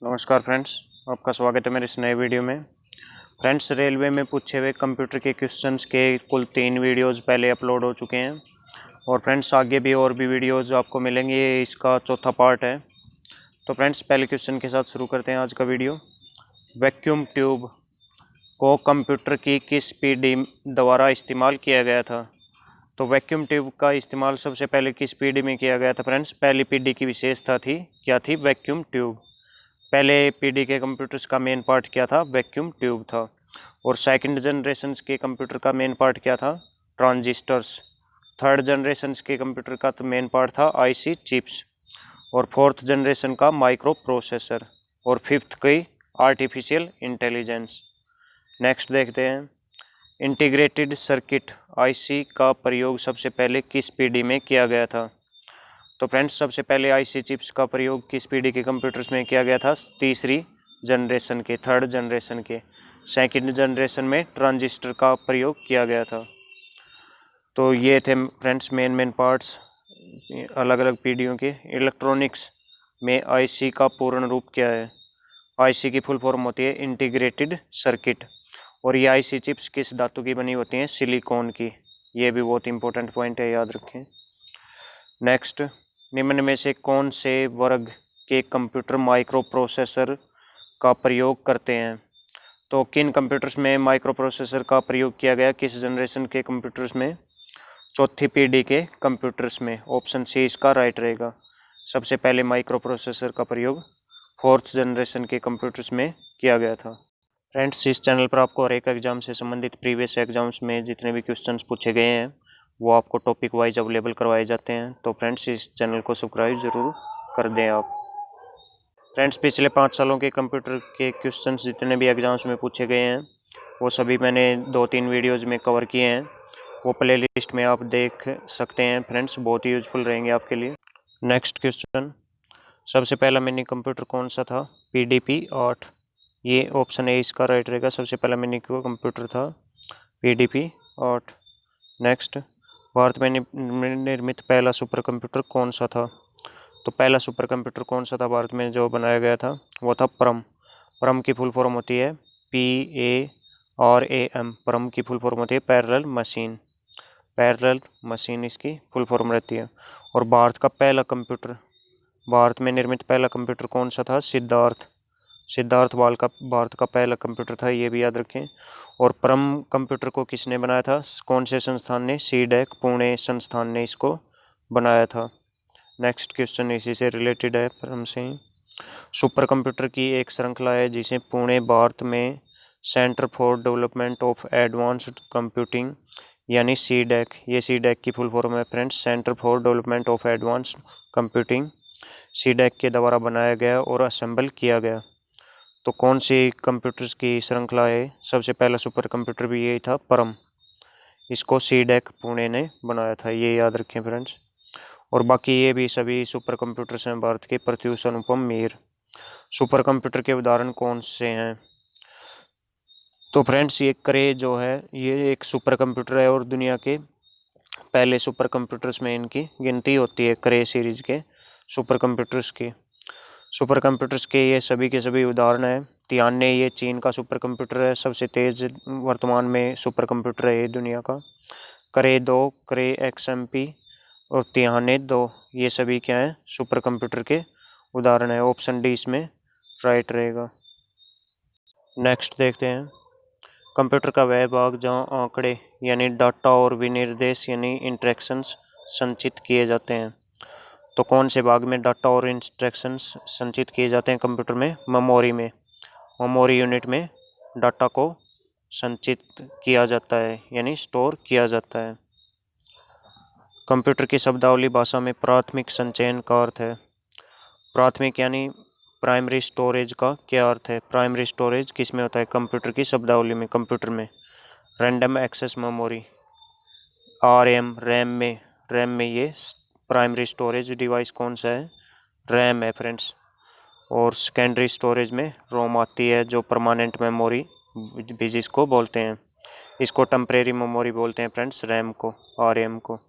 नमस्कार फ्रेंड्स, आपका स्वागत है मेरे इस नए वीडियो में। फ्रेंड्स, रेलवे में पूछे हुए कंप्यूटर के क्वेश्चंस के कुल 3 वीडियोस पहले अपलोड हो चुके हैं और फ्रेंड्स आगे भी और भी वीडियोस आपको मिलेंगे। ये इसका चौथा पार्ट है। तो फ्रेंड्स पहले क्वेश्चन के साथ शुरू करते हैं आज का वीडियो। वैक्यूम ट्यूब को कंप्यूटर की किस पीढ़ी द्वारा इस्तेमाल किया गया था? तो वैक्यूम ट्यूब का इस्तेमाल सबसे पहले किस पीढ़ी में किया गया था? फ्रेंड्स, पहली पीढ़ी की विशेषता थी क्या थी? Vacuum tube. पहले पीढ़ी के कंप्यूटर्स का मेन पार्ट क्या था? वैक्यूम ट्यूब था। और सेकंड जनरेशन के कंप्यूटर का मेन पार्ट क्या था? ट्रांजिस्टर्स। थर्ड जनरेशन के कंप्यूटर का तो मेन पार्ट था आईसी चिप्स। और फोर्थ जनरेशन का माइक्रो प्रोसेसर। और फिफ्थ की आर्टिफिशियल इंटेलिजेंस। नेक्स्ट देखते हैं, इंटीग्रेटेड सर्किट आईसी का प्रयोग सबसे पहले किस पीढ़ी में किया गया था? तो फ्रेंड्स सबसे पहले आईसी चिप्स का प्रयोग किस पीढ़ी के कंप्यूटर्स में किया गया था? तीसरी जनरेशन के, थर्ड जनरेशन के। सेकंड जनरेशन में ट्रांजिस्टर का प्रयोग किया गया था। तो ये थे फ्रेंड्स मेन पार्ट्स अलग अलग पीढ़ियों के। इलेक्ट्रॉनिक्स में आईसी का पूर्ण रूप क्या है? आईसी की फुल फॉर्म होती है इंटीग्रेटेड सर्किट। और ये आईसी चिप्स किस धातु की बनी होती हैं? सिलिकॉन की। ये भी बहुत इंपॉर्टेंट पॉइंट है, याद रखें। नेक्स्ट, निम्न में से कौन से वर्ग के कंप्यूटर माइक्रो प्रोसेसर का प्रयोग करते हैं? तो किन कंप्यूटर्स में माइक्रो प्रोसेसर का प्रयोग किया गया? किस जनरेशन के कंप्यूटर्स में? चौथी पीढ़ी के कंप्यूटर्स में। ऑप्शन सी इसका राइट रहेगा। सबसे पहले माइक्रो प्रोसेसर का प्रयोग फोर्थ जनरेशन के कंप्यूटर्स में किया गया था। फ्रेंड्स, इस चैनल पर आपको हर एक एग्जाम से संबंधित प्रीवियस एग्जाम्स में जितने भी क्वेश्चंस पूछे गए हैं वो आपको टॉपिक वाइज अवेलेबल करवाए जाते हैं। तो फ्रेंड्स इस चैनल को सब्सक्राइब ज़रूर कर दें आप। फ्रेंड्स, पिछले 5 सालों के कंप्यूटर के क्वेश्चंस जितने भी एग्जाम्स में पूछे गए हैं वो सभी मैंने 2-3 वीडियोज़ में कवर किए हैं। वो प्ले लिस्ट में आप देख सकते हैं। फ्रेंड्स बहुत ही यूज़फुल रहेंगे आपके लिए। नेक्स्ट क्वेश्चन, सबसे पहला मिनी कंप्यूटर कौन सा था? PDP-8। ये ऑप्शन ए इसका राइट रहेगा। सबसे पहला मिनी कंप्यूटर था PDP-8। नेक्स्ट, भारत में निर्मित पहला सुपर कंप्यूटर कौन सा था? तो पहला सुपर कंप्यूटर कौन सा था भारत में जो बनाया गया था? वो था परम। परम की फुल फॉर्म होती है PARAM। परम की फुल फॉर्म होती है पैरेलल मशीन। पैरेलल मशीन इसकी फुल फॉर्म रहती है। और भारत में निर्मित पहला कंप्यूटर कौन सा था? सिद्धार्थ। सिद्धार्थ बाल का भारत का पहला कंप्यूटर था, ये भी याद रखें। और परम कंप्यूटर को किसने बनाया था? कौन से संस्थान ने? सीडैक पुणे संस्थान ने इसको बनाया था। नेक्स्ट क्वेश्चन इसी से रिलेटेड है, परम से ही। सुपर कंप्यूटर की एक श्रृंखला है जिसे पुणे भारत में centre for development of advanced computing यानी सीडैक, ये सीडैक की फुल फॉर्म है friends, centre for development of advanced computing. CDAC के द्वारा बनाया गया और असेंबल किया गया। तो कौन सी कंप्यूटर्स की श्रृंखला है? सबसे पहला सुपर कंप्यूटर भी यही था, परम। इसको सीडैक पुणे ने बनाया था, ये याद रखें फ्रेंड्स। और बाकी ये भी सभी सुपर कंप्यूटर्स हैं भारत के। प्रत्यूष, अनुपम, मीर। सुपर कंप्यूटर के उदाहरण कौन से हैं? तो फ्रेंड्स ये क्रे जो है ये एक सुपर कंप्यूटर है और दुनिया के पहले सुपर कंप्यूटर्स में इनकी गिनती होती है, क्रे सीरीज के सुपर कंप्यूटर्स की। सुपर कंप्यूटर्स के ये सभी के सभी उदाहरण हैं। तियान्ने ये चीन का सुपर कंप्यूटर है, सबसे तेज़ वर्तमान में सुपर कंप्यूटर है ये दुनिया का। क्रे 2, क्रे XMP और तियान्ने 2, ये सभी क्या हैं? सुपर कंप्यूटर के उदाहरण है। ऑप्शन डी इसमें राइट रहेगा। नेक्स्ट देखते हैं, कंप्यूटर का वह भाग जहाँ आंकड़े यानी डाटा और विनिर्देश यानी इंस्ट्रक्शंस संचित किए जाते हैं। तो कौन से भाग में डाटा और इंस्ट्रक्शंस संचित किए जाते हैं कंप्यूटर में? मेमोरी में। मेमोरी यूनिट में डाटा को संचित किया जाता है यानी स्टोर किया जाता है। कंप्यूटर की शब्दावली भाषा में प्राथमिक संचयन का अर्थ है। प्राथमिक यानी प्राइमरी स्टोरेज का क्या अर्थ है? प्राइमरी स्टोरेज किस में होता है कंप्यूटर की शब्दावली में? कंप्यूटर में रैंडम एक्सेस मेमोरी, रैम में ये प्राइमरी स्टोरेज डिवाइस कौन सा है? रैम है फ्रेंड्स। और सेकेंडरी स्टोरेज में रोम आती है जो परमानेंट मेमोरी भी जिसको बोलते हैं। इसको टेम्परेरी मेमोरी बोलते हैं फ्रेंड्स, रैम को, RM को।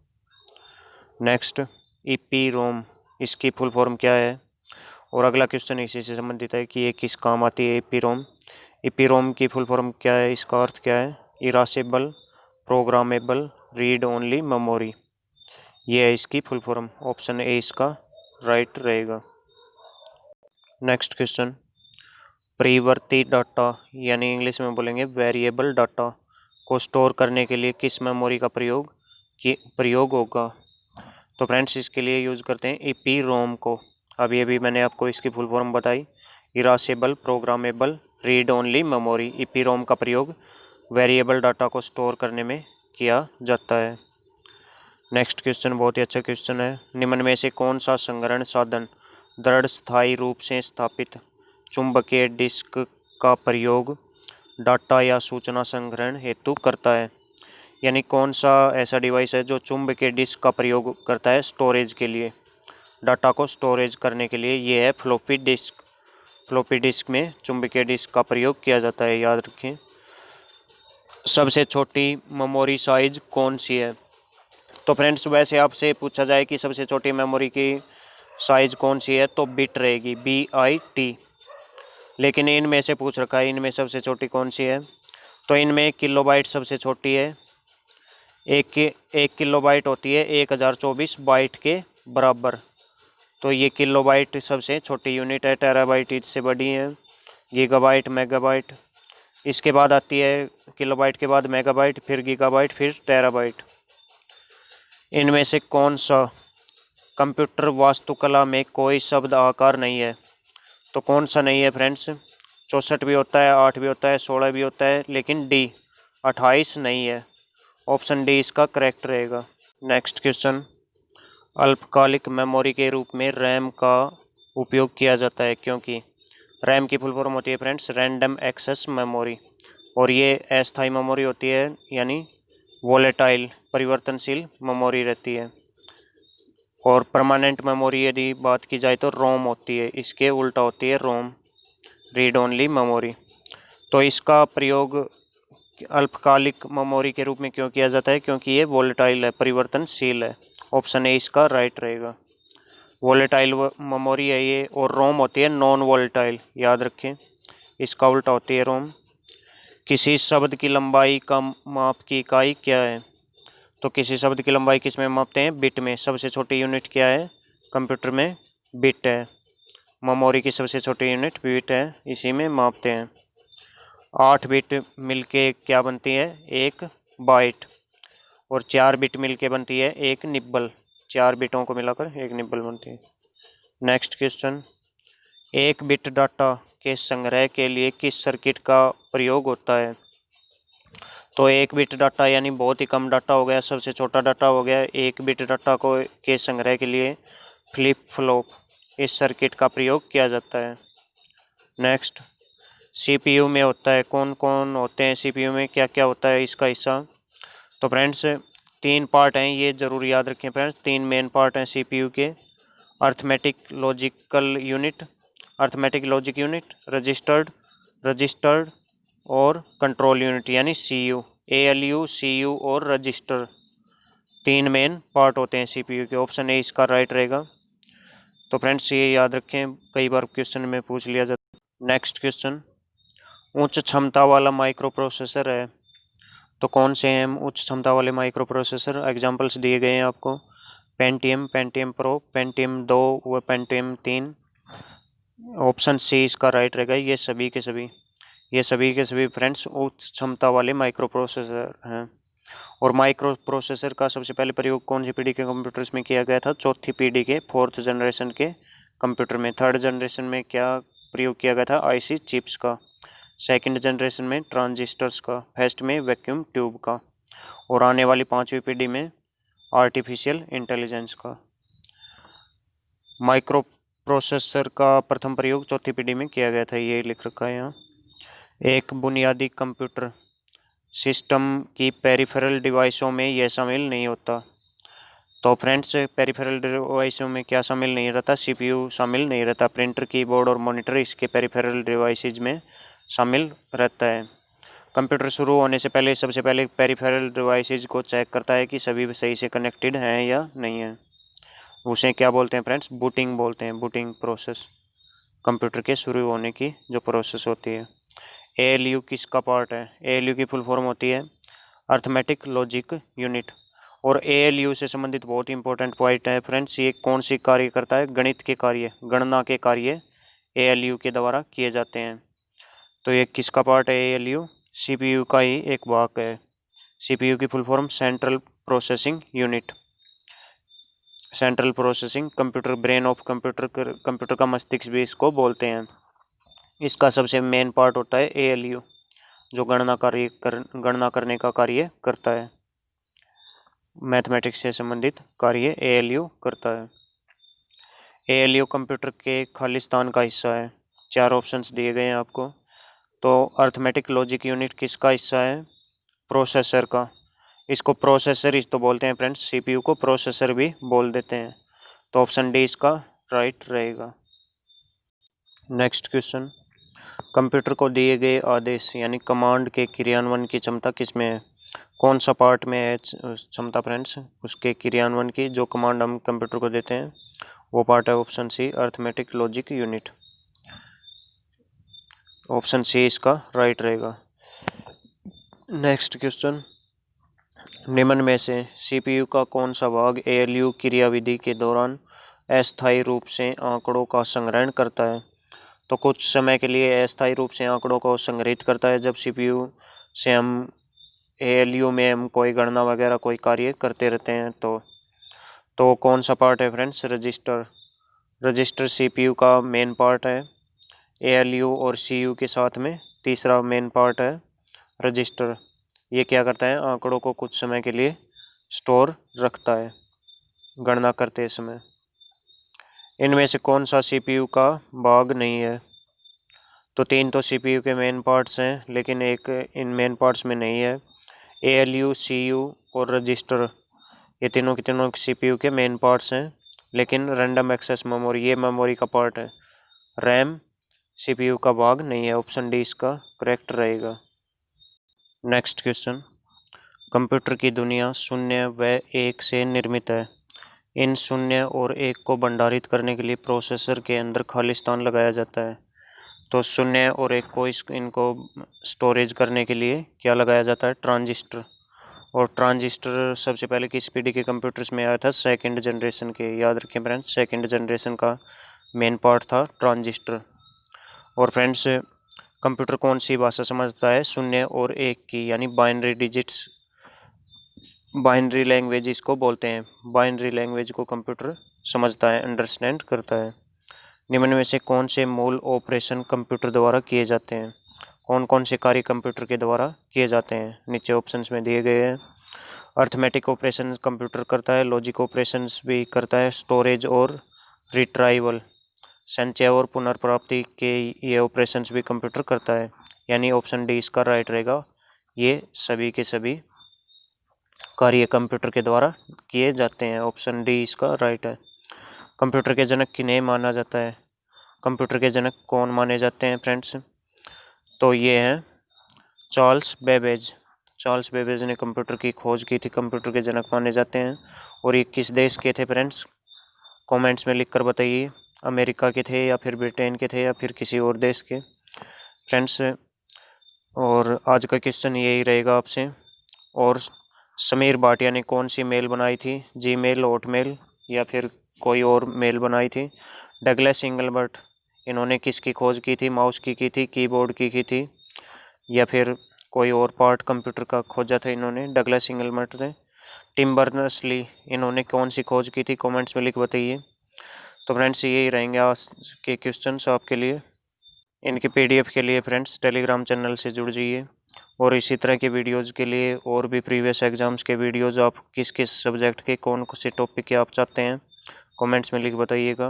नेक्स्ट, EPROM, इसकी फुल फॉर्म क्या है? और अगला क्वेश्चन इसी से संबंधित है कि ये किस काम आती है ईपीरोम। ईपीरोम की फुल फॉर्म क्या है, इसका अर्थ क्या है? इरासेबल प्रोग्रामेबल रीड ओनली मेमोरी, ये है इसकी फुल फॉर्म। ऑप्शन ए इसका राइट रहेगा। नेक्स्ट क्वेश्चन, परिवर्ती डाटा यानी इंग्लिश में बोलेंगे वेरिएबल डाटा को स्टोर करने के लिए किस मेमोरी का प्रयोग होगा? तो फ्रेंड्स इसके लिए यूज़ करते हैं ईपी रोम को। अभी अभी मैंने आपको इसकी फुल फॉर्म बताई, erasable programmable read only memory. EP ROM का प्रयोग वेरिएबल डाटा को स्टोर करने में किया जाता है। नेक्स्ट क्वेश्चन बहुत ही अच्छा क्वेश्चन है, निम्न में से कौन सा संग्रहण साधन दृढ़ स्थायी रूप से स्थापित चुंबकीय डिस्क का प्रयोग डाटा या सूचना संग्रहण हेतु करता है? यानी कौन सा ऐसा डिवाइस है जो चुंबकीय डिस्क का प्रयोग करता है स्टोरेज के लिए, डाटा को स्टोरेज करने के लिए? ये है फ्लॉपी डिस्क। फ्लॉपी डिस्क में चुंबकीय डिस्क का प्रयोग किया जाता है, याद रखें। सबसे छोटी मेमोरी साइज कौन सी है? तो फ्रेंड्स वैसे आपसे पूछा जाए कि सबसे छोटी मेमोरी की साइज कौन सी है तो बिट रहेगी, BIT। लेकिन इनमें से पूछ रखा है इनमें सबसे छोटी कौन सी है, तो इनमें किलोबाइट सबसे छोटी है। एक किलोबाइट होती है 1024 बाइट के बराबर, तो ये किलोबाइट सबसे छोटी यूनिट है। टेराबाइट इससे बड़ी है, गीगाबाइट, मेगाबाइट। इसके बाद आती है किलोबाइट के बाद मेगाबाइट, फिर गीगाबाइट, फिर टेराबाइट। इनमें से कौन सा कंप्यूटर वास्तुकला में कोई शब्द आकार नहीं है? तो कौन सा नहीं है फ्रेंड्स? 64 भी होता है, 8 भी होता है, 16 भी होता है, लेकिन डी 28 नहीं है। ऑप्शन डी इसका करेक्ट रहेगा। नेक्स्ट क्वेश्चन, अल्पकालिक मेमोरी के रूप में रैम का उपयोग किया जाता है क्योंकि? रैम की फुल फॉर्म होती है फ्रेंड्स रैंडम एक्सेस मेमोरी, और ये अस्थायी मेमोरी होती है यानी वोलेटाइल परिवर्तनशील मेमोरी रहती है। और परमानेंट मेमोरी यदि बात की जाए तो रोम होती है, इसके उल्टा होती है रोम, रीड ओनली मेमोरी। तो इसका प्रयोग अल्पकालिक मेमोरी के रूप में क्यों किया जाता है? क्योंकि ये वोलेटाइल है, परिवर्तनशील है। ऑप्शन ए इसका राइट रहेगा। वोलेटाइल मेमोरी है ये, और रोम होती है नॉन वोलेटाइल, याद रखें, इसका उल्टा होती है रोम। किसी शब्द की लंबाई का माप की इकाई क्या है? तो किसी शब्द की लंबाई किस में मापते हैं? बिट में। सबसे छोटी यूनिट क्या है कंप्यूटर में? बिट है। मेमोरी की सबसे छोटी यूनिट बिट है, इसी में मापते हैं। 8 बिट मिलके क्या बनती है? एक बाइट। और 4 बिट मिलके बनती है एक निब्बल। 4 बिटों को मिलाकर एक निब्बल बनती है। नेक्स्ट क्वेश्चन, एक बिट डाटा के संग्रह के लिए किस सर्किट का प्रयोग होता है? तो एक बिट डाटा यानी बहुत ही कम डाटा हो गया, सबसे छोटा डाटा हो गया। एक बिट डाटा को के संग्रह के लिए फ्लिप फ्लॉप इस सर्किट का प्रयोग किया जाता है। नेक्स्ट, CPU में होता है, कौन कौन होते हैं CPU में, क्या क्या होता है इसका हिस्सा? तो फ्रेंड्स 3 पार्ट हैं, ये ज़रूर याद रखें फ्रेंड्स। 3 मेन पार्ट हैं CPU के, अर्थमेटिक लॉजिक यूनिट, रजिस्टर्ड और कंट्रोल यूनिट यानी CU, ALU, CU और रजिस्टर। 3 मेन पार्ट होते हैं CPU के। ऑप्शन ए इसका राइट रहेगा। तो फ्रेंड्स ये याद रखें, कई बार क्वेश्चन में पूछ लिया जाता है। नेक्स्ट क्वेश्चन, उच्च क्षमता वाला माइक्रो प्रोसेसर है, तो कौन से हैं उच्च क्षमता वाले माइक्रो प्रोसेसर? एग्जाम्पल्स दिए गए हैं आपको, पेंटियम प्रो, पेंटियम 2 व पेंटियम 3। ऑप्शन सी इसका राइट रहेगा। ये सभी के सभी फ्रेंड्स उच्च क्षमता वाले माइक्रो प्रोसेसर हैं। और माइक्रो प्रोसेसर का सबसे पहले प्रयोग कौन सी पीढ़ी के कंप्यूटर्स में किया गया था? चौथी पीढ़ी के, 4th जनरेशन के कंप्यूटर में। 3rd जनरेशन में क्या प्रयोग किया गया था? IC चिप्स का। 2nd जनरेशन में ट्रांजिस्टर्स का। 1st में वैक्यूम ट्यूब का। और आने वाली 5वीं पीढ़ी में आर्टिफिशियल इंटेलिजेंस का। माइक्रो प्रोसेसर का प्रथम प्रयोग चौथी पीढ़ी में किया गया था, ये लिख रखा है यहाँ। एक बुनियादी कंप्यूटर सिस्टम की पेरिफेरल डिवाइसों में यह शामिल नहीं होता। तो फ्रेंड्स पेरिफेरल डिवाइसों में क्या शामिल नहीं रहता? CPU शामिल नहीं रहता। प्रिंटर, कीबोर्ड और मॉनिटर इसके पेरिफेरल डिवाइसेज में शामिल रहता है। कंप्यूटर शुरू होने से पहले सबसे पहले पेरिफेरल डिवाइसेज को चेक करता है कि सभी सही से कनेक्टेड हैं या नहीं है। उसे क्या बोलते हैं फ्रेंड्स? बूटिंग बोलते हैं, बूटिंग प्रोसेस। कंप्यूटर के शुरू होने की जो प्रोसेस होती है। ALU किसका पार्ट है? ALU की फुल फॉर्म होती है अर्थमेटिक लॉजिक यूनिट। और ALU से संबंधित बहुत इंपॉर्टेंट पॉइंट है फ्रेंड्स, ये कौन सी कार्य करता है? गणित के कार्य, गणना के कार्य ALU के द्वारा किए जाते हैं। तो ये किसका पार्ट है ALU? CPU का ही एक भाग है। CPU की full form central processing unit. Central processing computer, brain of computer, computer का मस्तिष्क भी इसको बोलते हैं। इसका सबसे मेन पार्ट होता है ALU, जो गणना करने का कार्य करता है। मैथमेटिक्स से संबंधित कार्य ALU करता है। ALU कंप्यूटर के खालिस्तान का हिस्सा है। 4 ऑप्शंस दिए गए हैं आपको। तो अर्थमेटिक लॉजिक यूनिट किसका हिस्सा है? प्रोसेसर का। इसको प्रोसेसर ही तो बोलते हैं फ्रेंड्स, CPU को प्रोसेसर भी बोल देते हैं। तो ऑप्शन डी इसका राइट रहेगा। नेक्स्ट क्वेश्चन, कंप्यूटर को दिए गए आदेश यानी कमांड के क्रियान्वयन की क्षमता किसमें है? कौन सा पार्ट में है क्षमता फ्रेंड्स उसके क्रियान्वयन की? जो कमांड हम कंप्यूटर को देते हैं वो पार्ट है option C arithmetic logic unit. Option C इसका राइट रहेगा। नेक्स्ट क्वेश्चन, निम्न में से CPU का कौन सा भाग ALU क्रियाविधि के दौरान अस्थायी रूप से आंकड़ों का संग्रहण करता है? तो कुछ समय के लिए अस्थायी रूप से आंकड़ों को संग्रहित करता है जब CPU से हम ALU में हम कोई गणना वगैरह कोई कार्य करते रहते हैं। तो कौन सा पार्ट है फ्रेंड्स? रजिस्टर। रजिस्टर CPU का मेन पार्ट है। ALU और CU के साथ में तीसरा मेन पार्ट है रजिस्टर। ये क्या करता है? आंकड़ों को कुछ समय के लिए स्टोर रखता है गणना करते समय। इनमें से कौन सा CPU का भाग नहीं है? तो 3 तो CPU के मेन पार्ट्स हैं, लेकिन एक इन मेन पार्ट्स में नहीं है। ALU, CU और रजिस्टर, ये तीनों के तीनों CPU के मेन पार्ट्स हैं, लेकिन रैंडम एक्सेस मेमोरी, ये मेमोरी का पार्ट है। रैम CPU का भाग नहीं है। ऑप्शन डी इसका करेक्ट रहेगा। नेक्स्ट क्वेश्चन, कंप्यूटर की दुनिया शून्य व एक से निर्मित है। इन शून्य और एक को भंडारित करने के लिए प्रोसेसर के अंदर खालिस्तान लगाया जाता है। तो शून्य और एक को इनको स्टोरेज करने के लिए क्या लगाया जाता है? ट्रांजिस्टर। और ट्रांजिस्टर सबसे पहले किस पीढ़ी के कंप्यूटर्स में आया था? सेकंड जनरेशन के। याद रखें फ्रेंड्स, सेकंड जनरेशन का मेन पार्ट था ट्रांजिस्टर। और फ्रेंड्स, कंप्यूटर कौन सी भाषा समझता है? शून्य और एक की, यानी बाइनरी डिजिट्स, बाइनरी लैंग्वेज इसको बोलते हैं। बाइनरी लैंग्वेज को कंप्यूटर समझता है, अंडरस्टैंड करता है। निम्न में से कौन से मूल ऑपरेशन कंप्यूटर द्वारा किए जाते हैं? कौन कौन से कार्य कंप्यूटर के द्वारा किए जाते हैं? नीचे ऑप्शंस में दिए गए हैं। अर्थमेटिक ऑपरेशन कंप्यूटर करता है, लॉजिक ऑपरेशंस भी करता है, स्टोरेज और रिट्राइवल, संचय और पुनर्प्राप्ति के ये ऑपरेशंस भी कंप्यूटर करता है। यानी ऑप्शन डी इसका राइट रहेगा। ये सभी के सभी कार्य कंप्यूटर के द्वारा किए जाते हैं। ऑप्शन डी इसका राइट है। कंप्यूटर के जनक किन्हें माना जाता है? कंप्यूटर के जनक कौन माने जाते हैं फ्रेंड्स? तो ये हैं चार्ल्स बेबेज। चार्ल्स बेबेज ने कंप्यूटर की खोज की थी, कंप्यूटर के जनक माने जाते हैं। और ये किस देश के थे फ्रेंड्स? कमेंट्स में लिखकर बताइए। अमेरिका के थे या फिर ब्रिटेन के थे या फिर किसी और देश के फ्रेंड्स। और आज का क्वेश्चन यही रहेगा आपसे। और समीर भाटिया ने कौन सी मेल बनाई थी? जीमेल, हॉटमेल या फिर कोई और मेल बनाई थी? डगलस इंगलबर्ट, इन्होंने किसकी खोज की थी? माउस की थी, कीबोर्ड की थी, या फिर कोई और पार्ट कंप्यूटर का खोजा था इन्होंने? डगलस इंगलबर्ट ने। टिम बर्नर्स-ली, इन्होंने कौन सी खोज की थी? कमेंट्स में लिख बताइए। तो फ्रेंड्स, यही रहेंगे आज के क्वेश्चंस आपके लिए। इनके PDF के लिए फ्रेंड्स टेलीग्राम चैनल से जुड़ जाइए। और इसी तरह के वीडियोज़ के लिए और भी प्रीवियस एग्ज़ाम्स के वीडियोज़ आप किस किस सब्जेक्ट के कौन से टॉपिक के आप चाहते हैं कमेंट्स में लिख बताइएगा।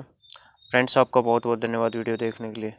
फ्रेंड्स, आपका बहुत बहुत धन्यवाद वीडियो देखने के लिए।